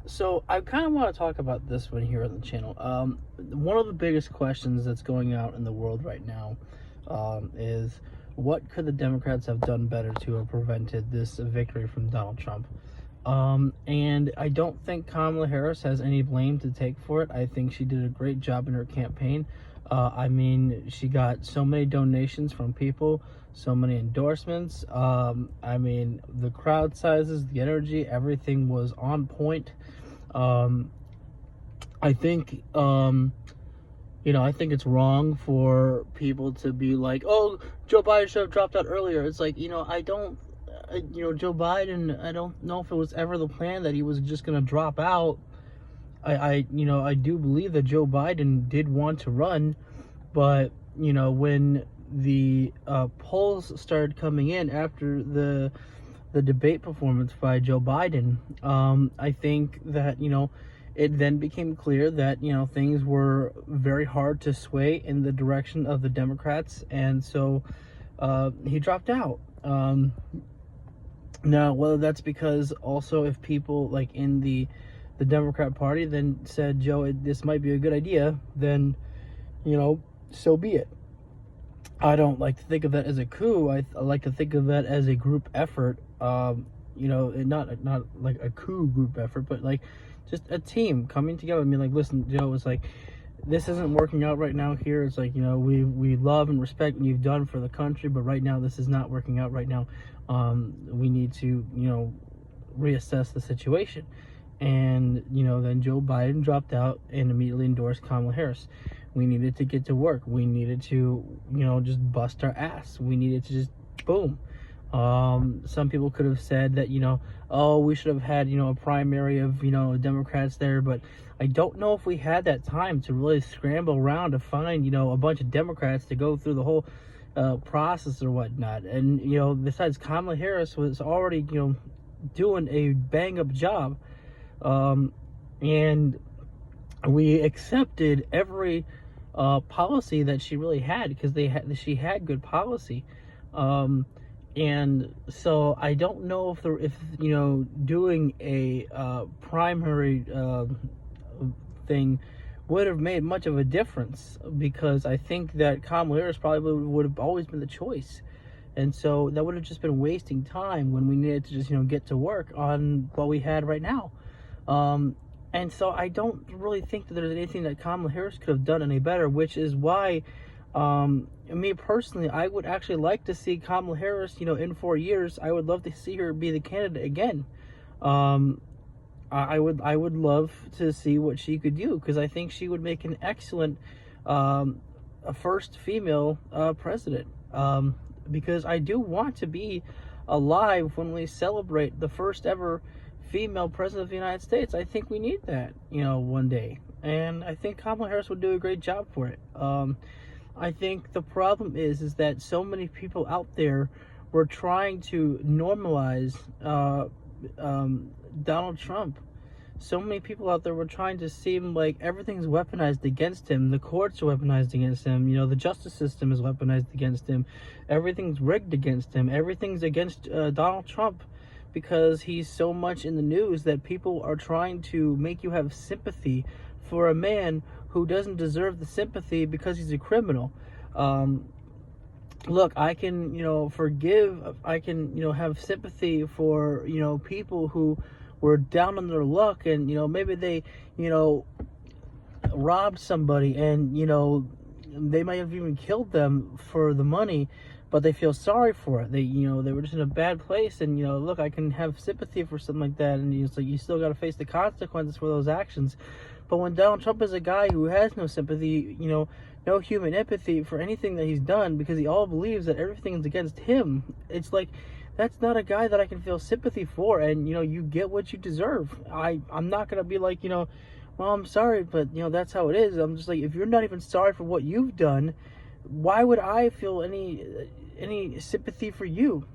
So I kind of want to talk about this one here on the channel. One of the biggest questions that's going out in the world right now is what could the Democrats have done better to have prevented this victory from Donald Trump? And I don't think Kamala Harris has any blame to take for it. I think she did a great job in her campaign. I mean, she got so many donations from people, so many endorsements. I mean, the crowd sizes, the energy, everything was on point. Um, I think, I think it's wrong for people to be like, "Oh, Joe Biden should have dropped out earlier." It's like, I don't, Joe Biden. I don't know if it was ever the plan that he was just gonna drop out. I do believe that Joe Biden did want to run, but when the polls started coming in after the debate performance by Joe Biden, I think that it then became clear that things were very hard to sway in the direction of the Democrats, and so he dropped out. Now, whether that's because also if people like in the Democrat Party then said, Joe, this might be a good idea, then so be it. I don't like to think of that as a coup. I like to think of that as a group effort. Not like a coup group effort, but like just a team coming together. I mean, like, listen, Joe, it's like this isn't working out right now here. It's like, we love and respect what you've done for the country, but right now this is not working out right now. We need to, reassess the situation. And, then Joe Biden dropped out and immediately endorsed Kamala Harris. We needed to get to work. We needed to, just bust our ass. We needed to just boom. Some people could have said that, oh, we should have had, a primary of, Democrats there, but I don't know if we had that time to really scramble around to find, a bunch of Democrats to go through the whole process or whatnot. And, besides, Kamala Harris was already, doing a bang up job. And we accepted every policy that she really had because she had good policy. And so I don't know if doing a primary thing would have made much of a difference, because I think that Kamala Harris probably would have always been the choice. And so that would have just been wasting time when we needed to just, get to work on what we had right now. And so I don't really think that there's anything that Kamala Harris could have done any better, which is why, me personally, I would actually like to see Kamala Harris, in 4 years. I would love to see her be the candidate again. I would love to see what she could do, because I think she would make an excellent first female president. Because I do want to be alive when we celebrate the first ever female president of the United States. I think we need that, one day. And I think Kamala Harris would do a great job for it. I think the problem is that so many people out there were trying to normalize Donald Trump. So many people out there were trying to seem like everything's weaponized against him. The courts are weaponized against him. The justice system is weaponized against him. Everything's rigged against him. Everything's against Donald Trump, because he's so much in the news that people are trying to make you have sympathy for a man who doesn't deserve the sympathy because he's a criminal. Look, I can, forgive, I can, have sympathy for, people who were down on their luck, and, maybe they, robbed somebody, and, they might have even killed them for the money, but they feel sorry for it. They were just in a bad place, and, look, I can have sympathy for something like that, and it's like you still got to face the consequences for those actions. But when Donald Trump is a guy who has no sympathy, no human empathy for anything that he's done, because he all believes that everything is against him, it's like, that's not a guy that I can feel sympathy for. And, you get what you deserve. I'm not going to be like, well, I'm sorry, but, that's how it is. I'm just like, if you're not even sorry for what you've done, why would I feel any sympathy for you?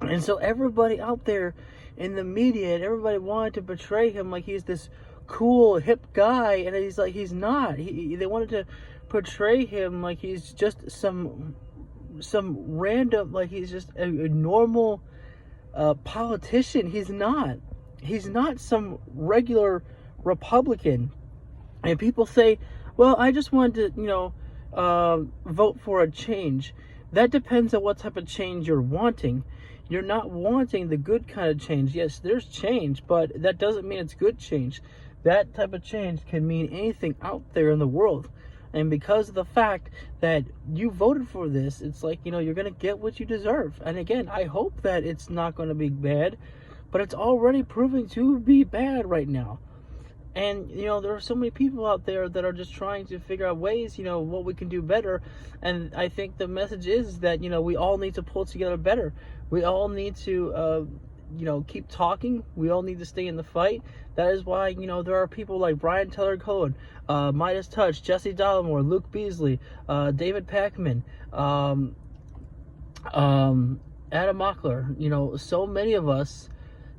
And so everybody out there in the media, and everybody wanted to portray him like he's this cool, hip guy, and he's not. They wanted to portray him like he's just some random, like he's just a normal politician. He's not. He's not some regular Republican. And people say, well, I just wanted to, vote for a change. That depends on what type of change you're wanting. You're not wanting the good kind of change. Yes, there's change, but that doesn't mean it's good change. That type of change can mean anything out there in the world. And because of the fact that you voted for this, it's like, you're going to get what you deserve. And again, I hope that it's not going to be bad, but it's already proving to be bad right now. And, there are so many people out there that are just trying to figure out ways, what we can do better. And I think the message is that, we all need to pull together better. We all need to, keep talking. We all need to stay in the fight. That is why, there are people like Brian Teller Cohen, Midas Touch, Jesse Dollimore, Luke Beasley, David Pakman, Adam Mockler, so many of us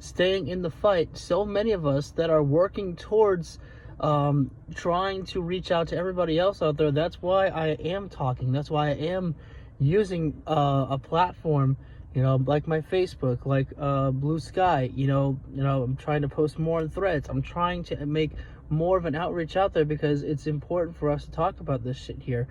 staying in the fight, so many of us that are working towards trying to reach out to everybody else out there. That's why I am talking. That's why I am using a platform, like my Facebook, like Blue Sky. I'm trying to post more in Threads. I'm trying to make more of an outreach out there because it's important for us to talk about this shit here.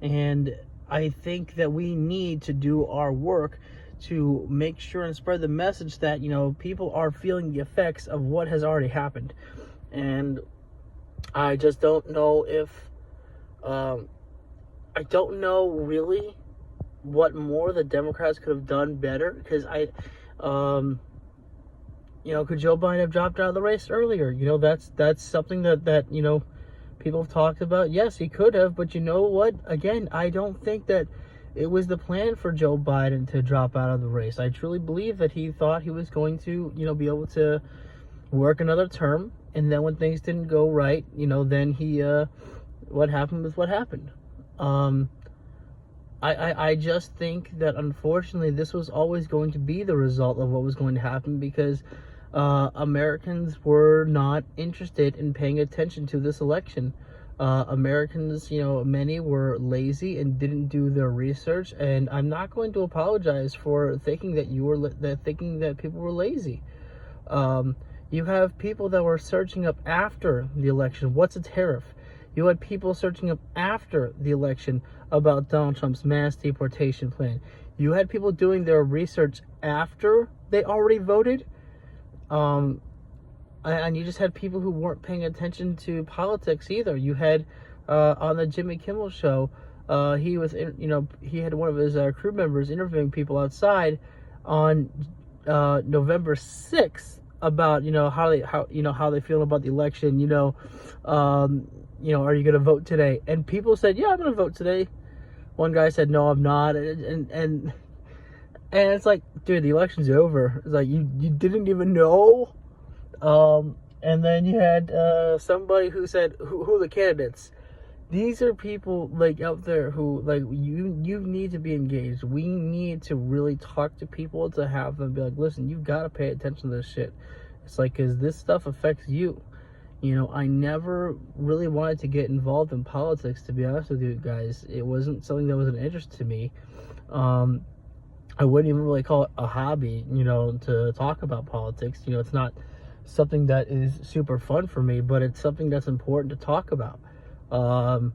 And I think that we need to do our work to make sure and spread the message that, people are feeling the effects of what has already happened. And I just don't know if, I don't know really what more the Democrats could have done better, because could Joe Biden have dropped out of the race earlier? That's something that people have talked about. Yes, he could have, but you know what? Again, I don't think that it was the plan for Joe Biden to drop out of the race. I truly believe that he thought he was going to, be able to work another term. And then when things didn't go right, then he, what happened was what happened. I just think that unfortunately this was always going to be the result of what was going to happen, because Americans were not interested in paying attention to this election. Americans, many were lazy and didn't do their research, and I'm not going to apologize for thinking that thinking that people were lazy. You have people that were searching up after the election, what's a tariff? You had people searching up after the election about Donald Trump's mass deportation plan. You had people doing their research after they already voted. And you just had people who weren't paying attention to politics either. You had on the Jimmy Kimmel show, he had one of his crew members interviewing people outside on November 6th about how they feel about the election. Are you going to vote today? And people said, yeah, I'm going to vote today. One guy said, no, I'm not. And it's like, dude, the election's over. It's like, you didn't even know. And then you had somebody who said, who are the candidates? These are people like out there who, like, you need to be engaged. We need to really talk to people to have them be like, listen, you've got to pay attention to this shit. It's like, because this stuff affects you. I never really wanted to get involved in politics, to be honest with you guys. It wasn't something that was an interest to me. I wouldn't even really call it a hobby, to talk about politics. It's not something that is super fun for me, but it's something that's important to talk about. And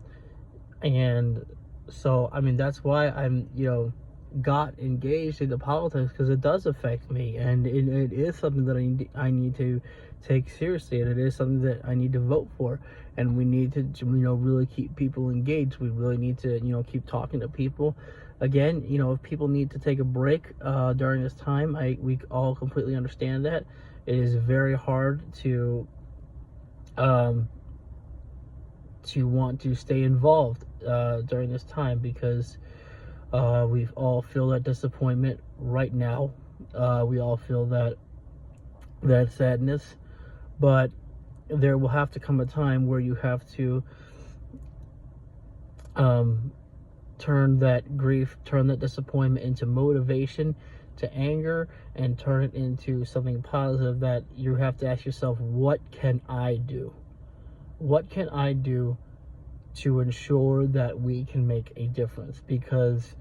so, that's why I'm, got engaged into politics, because it does affect me, and it is something that I need to take seriously, and it is something that I need to vote for. And we need to, really keep people engaged. We really need to, keep talking to people. Again, if people need to take a break during this time, we all completely understand that. It is very hard to want to stay involved during this time, because we all feel that disappointment right now. We all feel that sadness, but there will have to come a time where you have to turn that grief, turn that disappointment into motivation, to anger, and turn it into something positive, that you have to ask yourself, what can I do? What can I do to ensure that we can make a difference? Because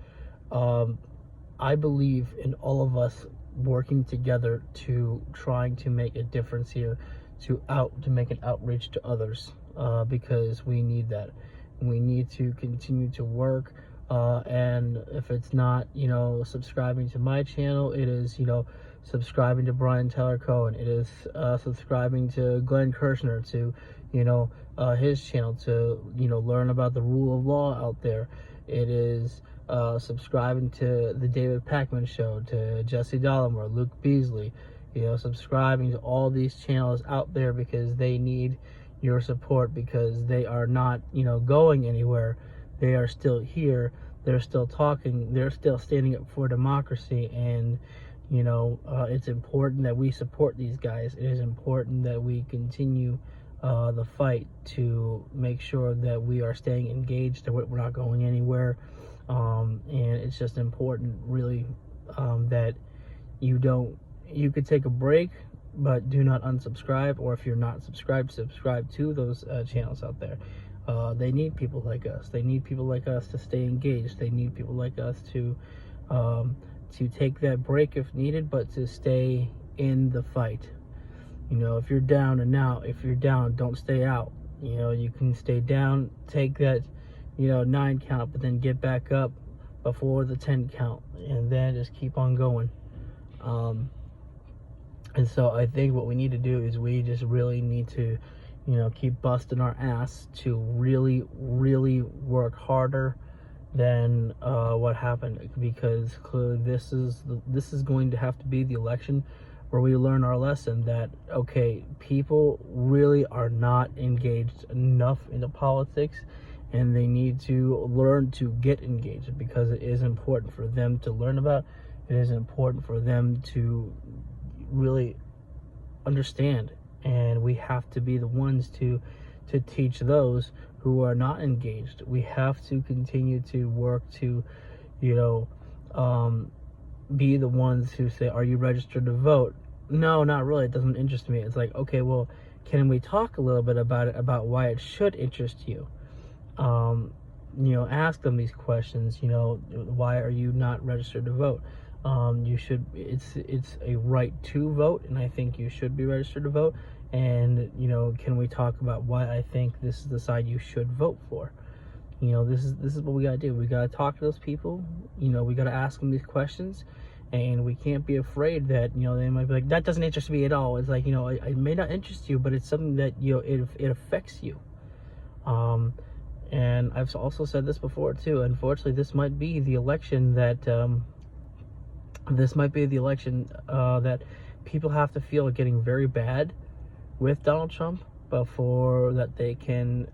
I believe in all of us working together to trying to make a difference here, to make an outreach to others, because we need that. We need to continue to work, and if it's not, subscribing to my channel, it is, subscribing to Brian Tyler Cohen. It is subscribing to Glenn Kirshner, to his channel, to learn about the rule of law out there. It is subscribing to the David Pakman Show, to Jesse Dollimore, Luke Beasley, subscribing to all these channels out there, because they need your support, because they are not, going anywhere. They are still here. They're still talking. They're still standing up for democracy. And, it's important that we support these guys. It is important that we continue the fight to make sure that we are staying engaged, that we're not going anywhere. And it's just important, really, that you could take a break, but do not unsubscribe, or if you're not subscribed, subscribe to those channels out there. They need people like us. They need people like us to stay engaged. They need people like us to take that break if needed, but to stay in the fight. If you're down and out, if you're down, don't stay out. You can stay down, take that, 9 count, but then get back up before the 10 count, and then just keep on going. And so I think what we need to do is we just really need to, keep busting our ass to really, really work harder than what happened, because clearly this is going to have to be the election where we learn our lesson that, okay, people really are not engaged enough into politics, and they need to learn to get engaged, because it is important for them to learn about. It is important for them to really understand, and we have to be the ones to teach those who are not engaged. We have to continue to work to, be the ones who say, are you registered to vote? No, not really. It doesn't interest me. It's like, okay, well, can we talk a little bit about it, about why it should interest you? Ask them these questions. Why are you not registered to vote? You should. It's a right to vote, and I think you should be registered to vote. And can we talk about why I think this is the side you should vote for? This is what we gotta do. We gotta talk to those people. We gotta ask them these questions, and we can't be afraid that they might be like, that doesn't interest me at all. It's like, it may not interest you, but it's something that it affects you. And I've also said this before too. Unfortunately, this might be the election that that people have to feel getting very bad with Donald Trump before that they can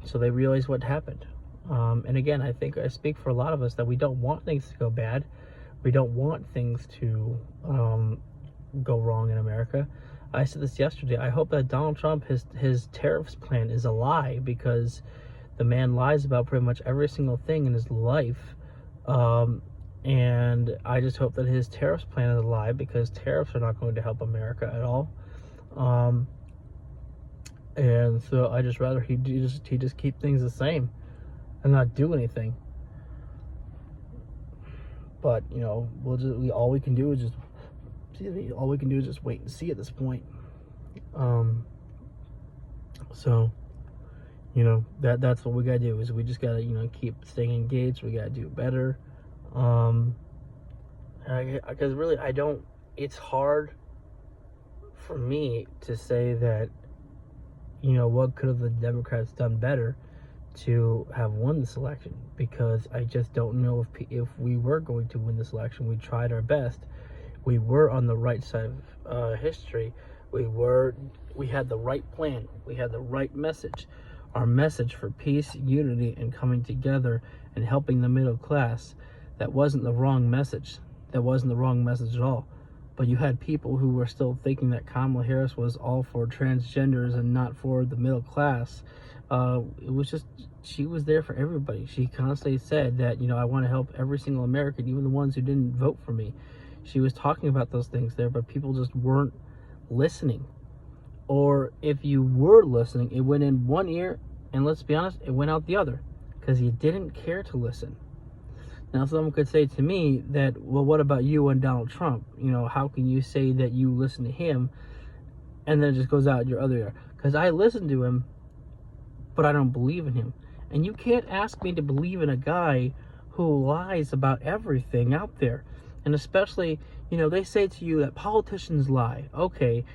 so they realize what happened. And again, I think I speak for a lot of us that we don't want things to go bad. We don't want things to go wrong in America. I said this yesterday. I hope that Donald Trump, his tariffs plan is a lie, because the man lies about pretty much every single thing in his life. And I just hope that his tariffs plan is a lie, because tariffs are not going to help America at all. And so I just rather he just keep things the same and not do anything. But all we can do is just wait and see at this point. So that's what we gotta do, is we just gotta keep staying engaged. We gotta do better. Because really, it's hard for me to say that, what could have the Democrats done better to have won this election, because I just don't know if we were going to win this election. We tried our best. We were on the right side of history. We had the right plan. We had the right message. Our message for peace, unity, and coming together and helping the middle class. That wasn't the wrong message. That wasn't the wrong message at all. But you had people who were still thinking that Kamala Harris was all for transgenders and not for the middle class. It was just, she was there for everybody. She constantly said that, I want to help every single American, even the ones who didn't vote for me. She was talking about those things there, but people just weren't listening. Or if you were listening, it went in one ear, and let's be honest, it went out the other, because you didn't care to listen. Now, someone could say to me that, well, what about you and Donald Trump? You know, how can you say that you listen to him and then it just goes out your other ear? Because I listen to him, but I don't believe in him. And you can't ask me to believe in a guy who lies about everything out there. And especially, you know, they say to you that politicians lie. Okay,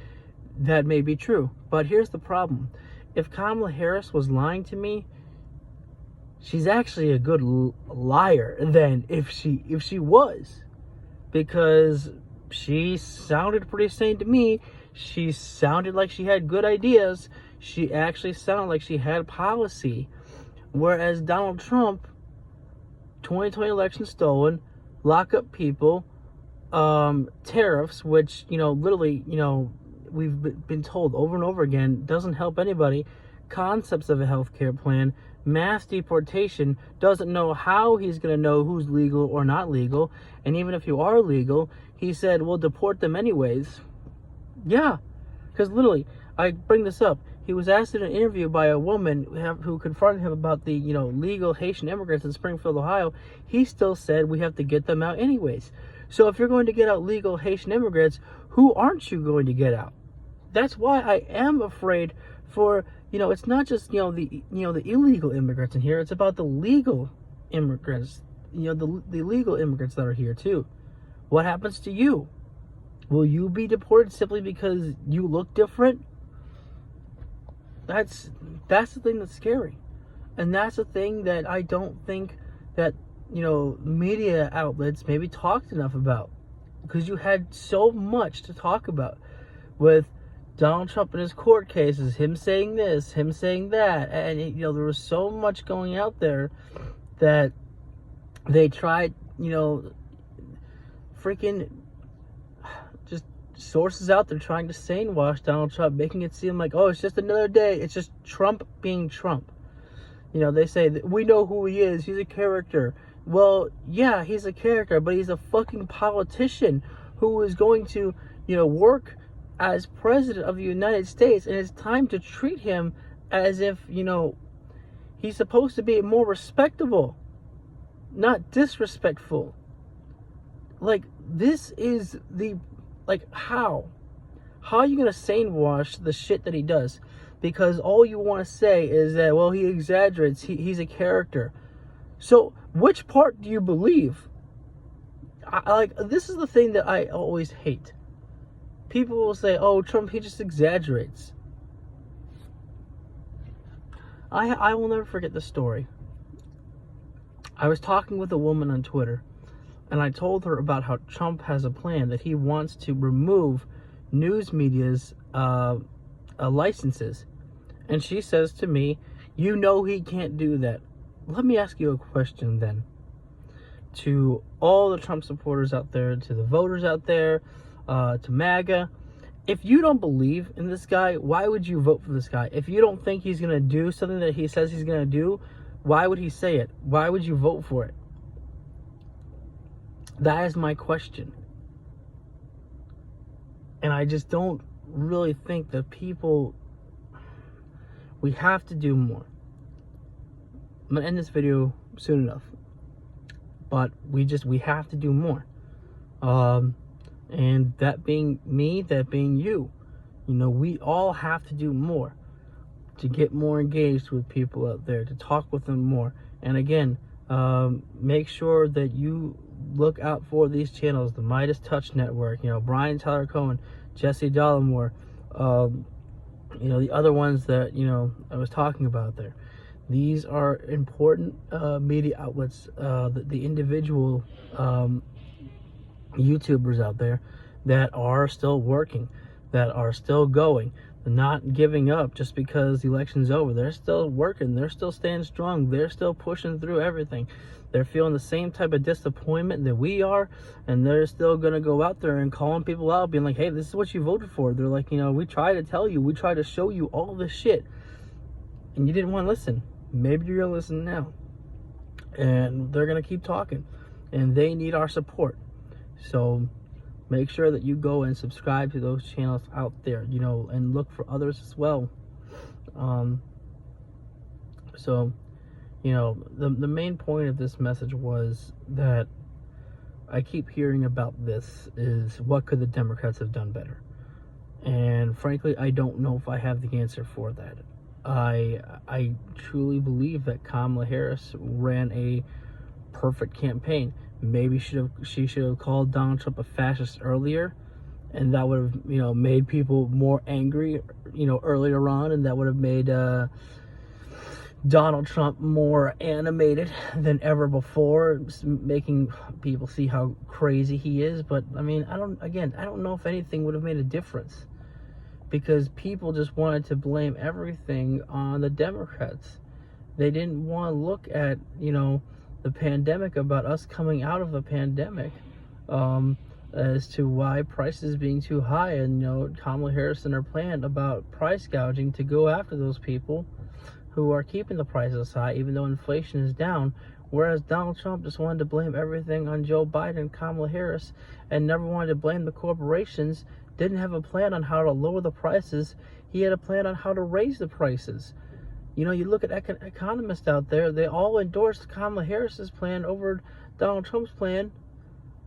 that may be true. But here's the problem. If Kamala Harris was lying to me, she's actually a good liar than if she was, because she sounded pretty sane to me. She sounded like she had good ideas. She actually sounded like she had policy. Whereas Donald Trump, 2020 election stolen, lock up people, tariffs, which, you know, literally, you know, we've been told over and over again, doesn't help anybody. Concepts of a healthcare plan, mass deportation, doesn't know how he's going to know who's legal or not legal. And even if you are legal, he said, we'll deport them anyways. Yeah, because literally, I bring this up. He was asked in an interview by a woman who confronted him about the, you know, legal Haitian immigrants in Springfield, Ohio. He still said we have to get them out anyways. So if you're going to get out legal Haitian immigrants, who aren't you going to get out? That's why I am afraid for, you know, it's not just, you know, the illegal immigrants in here. It's about the legal immigrants, you know, the legal immigrants that are here too. What happens to you? Will you be deported simply because you look different? That's the thing that's scary. And that's the thing that I don't think that, you know, media outlets maybe talked enough about. Because you had so much to talk about with Donald Trump and his court cases, him saying this, him saying that. And, you know, there was so much going out there that they tried, you know, freaking just sources out there trying to sane wash Donald Trump, making it seem like, oh, it's just another day. It's just Trump being Trump. You know, they say that we know who he is. He's a character. Well, yeah, he's a character, but he's a fucking politician who is going to, you know, work as president of the United States. And it's time to treat him as if, you know, he's supposed to be more respectable, not disrespectful. Like, this is the, like, how are you going to sane wash the shit that he does? Because all you want to say is that, well, he exaggerates, he's a character. So which part do you believe? Like, this is the thing that I always hate. People will say, oh, Trump, he just exaggerates. I will never forget the story. I was talking with a woman on Twitter, and I told her about how Trump has a plan that he wants to remove news media's licenses. And she says to me, you know he can't do that. Let me ask you a question then. To all the Trump supporters out there, to the voters out there, to MAGA, if you don't believe in this guy, why would you vote for this guy? If you don't think he's going to do something that he says he's going to do, why would he say it? Why would you vote for it? That is my question. And I just don't really think that people, we have to do more. I'm going to end this video soon enough. But we have to do more. And that being me, that being you, you know, we all have to do more to get more engaged with people out there, to talk with them more. And again, make sure that you look out for these channels, the Midas Touch Network, you know, Brian Tyler Cohen, Jesse Dollemore, you know, the other ones that, you know, I was talking about there. These are important media outlets, the individual YouTubers out there that are still working, that are still going, not giving up just because the election's over. They're still working. They're still staying strong. They're still pushing through everything. They're feeling the same type of disappointment that we are, and they're still going to go out there and calling people out, being like, hey, this is what you voted for. They're like, you know, we try to tell you, we try to show you all this shit, and you didn't want to listen. Maybe you're going to listen now. And they're going to keep talking, and they need our support. So make sure that you go and subscribe to those channels out there, you know, and look for others as well. So, You know, the main point of this message was that I keep hearing about this is what could the Democrats have done better? And frankly, I don't know if I have the answer for that. I truly believe that Kamala Harris ran a perfect campaign. Maybe she should have called Donald Trump a fascist earlier, and that would have, you know, made people more angry, you know, earlier on, and that would have made Donald Trump more animated than ever before, making people see how crazy he is. But I mean, I don't know if anything would have made a difference, because people just wanted to blame everything on the Democrats. They didn't want to look at, you know, the pandemic, about us coming out of the pandemic, as to why prices being too high, and, you know, Kamala Harris and her plan about price gouging to go after those people who are keeping the prices high, even though inflation is down. Whereas Donald Trump just wanted to blame everything on Joe Biden and Kamala Harris, and never wanted to blame the corporations, didn't have a plan on how to lower the prices. He had a plan on how to raise the prices. You know, you look at economists out there, they all endorsed Kamala Harris's plan over Donald Trump's plan,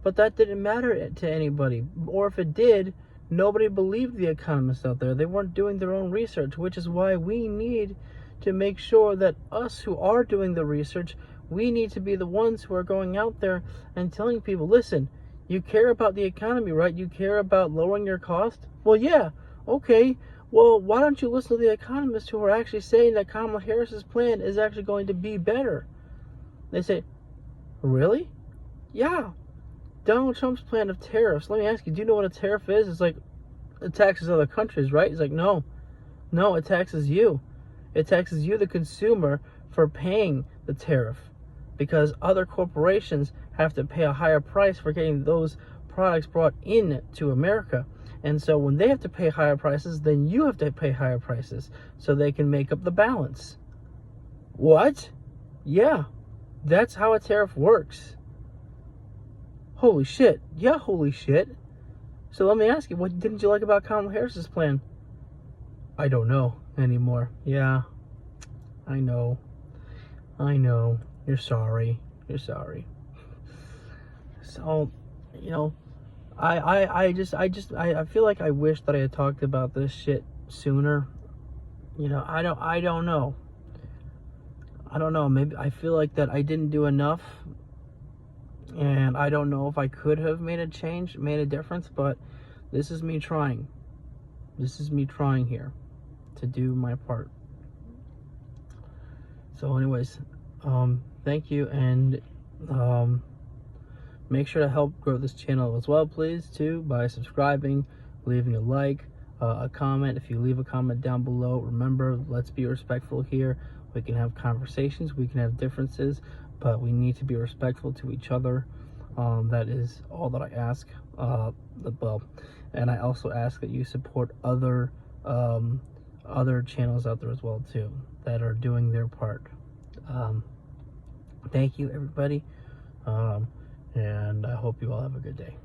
but that didn't matter to anybody. Or if it did, nobody believed the economists out there. They weren't doing their own research, which is why we need to make sure that us who are doing the research, we need to be the ones who are going out there and telling people, listen, you care about the economy, right? You care about lowering your cost? Well, yeah, okay. Well, why don't you listen to the economists who are actually saying that Kamala Harris's plan is actually going to be better? They say, really? Yeah. Donald Trump's plan of tariffs. Let me ask you, do you know what a tariff is? It's like, it taxes other countries, right? It's like, no, it taxes you. It taxes you, the consumer, for paying the tariff, because other corporations have to pay a higher price for getting those products brought in to America. And so when they have to pay higher prices, then you have to pay higher prices so they can make up the balance. What? Yeah, that's how a tariff works. Holy shit. Yeah, holy shit. So let me ask you, what didn't you like about Kamala Harris's plan? I don't know anymore. Yeah, I know. You're sorry. So, you know, I feel like I wish that I had talked about this shit sooner. You know, I don't know. Maybe I feel like that I didn't do enough, and I don't know if I could have made a difference, but this is me trying. Here to do my part. So anyways, thank you, and make sure to help grow this channel as well, please, too, by subscribing, leaving a like, a comment. If you leave a comment down below, remember, let's be respectful here. We can have conversations, we can have differences, but we need to be respectful to each other. That is all that I ask. And I also ask that you support other channels out there as well, too, that are doing their part. Thank you, everybody, and I hope you all have a good day.